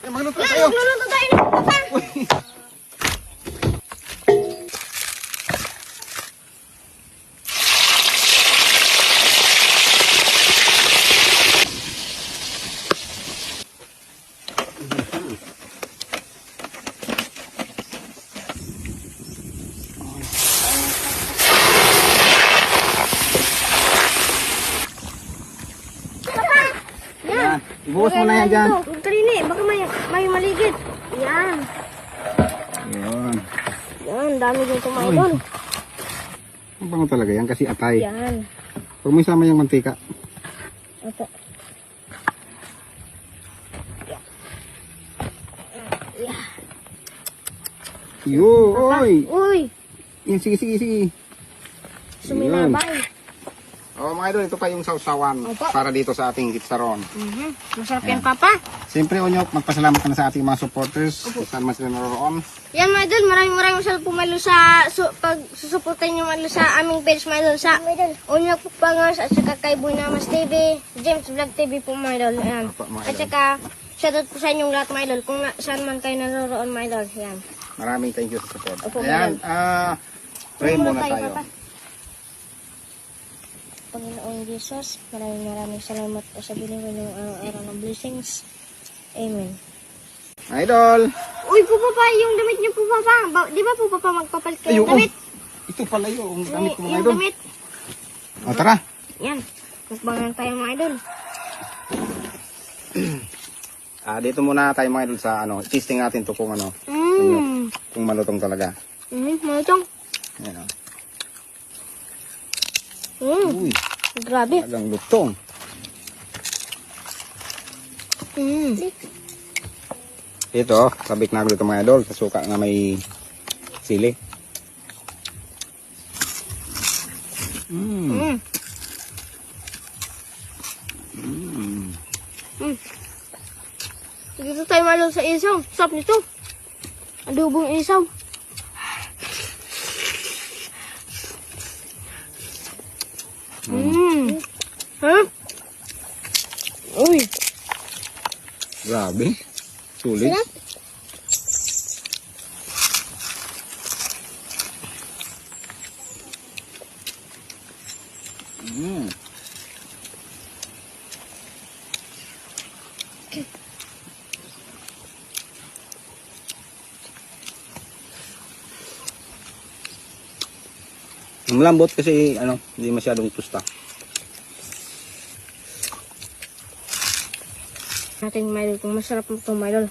Magluto tayo. Magluluto tayo ng papa. Yan. Ibuhos mo na yan dyan. Huwag kalini, baka may maligid. Yan. Yan. Yan, dami din mga idol. Ang bango talaga yan kasi atay. Yan. Huwag mo isama yung mantika. Ito. Yo, oy. Uy, Yan, sige. suminabay. Oh, mga idol, ito pa yung sausawan Opo. para dito sa ating kitsaron. Masarap yan, papa. Siyempre, Onyok, magpasalamat ka na sa ating mga supporters. Kung saan man sila naroon. Yan mga idol, maraming salamat po Milo sa pag susuportan nyo Milo sa aming page Milo sa Unyok Pangers at saka kay Boy Namas TV, James Vlog TV po mga idol. Ayan. Opo, mga At idol. saka shoutout po sa inyong lahat mga idol kung saan man kayo naroon mga idol. Yan. Maraming thank you sa support. Opo, Ayan, pray muna tayo. Papa. Panginoong Jesus, maraming salamat po sa binigay ng araw-araw ng blessings. Amen. Idol! Uy po papa, yung damit niyo po papa. Di ba po papa magpapalit kayo ng damit? Ito pala yung damit ko mga Yung idol. damit. O, tara. Yan. Mukbangan tayo mga idol. Dito muna tayo mga idol sa testing natin to kung kung malutong talaga. Malutong. Ayan o. Uy, grabe. Talagang lutong. Ito, sabik na ito mga idol. Sa suka na may sili. Dito tayo malo sa isaw. Sarap nito. Adobong isaw. Ha? Uy. Grabe. Sulit. Sarap. Malambot kasi hindi masyadong tusta. Natin Milo kung masarap mo itong Milo.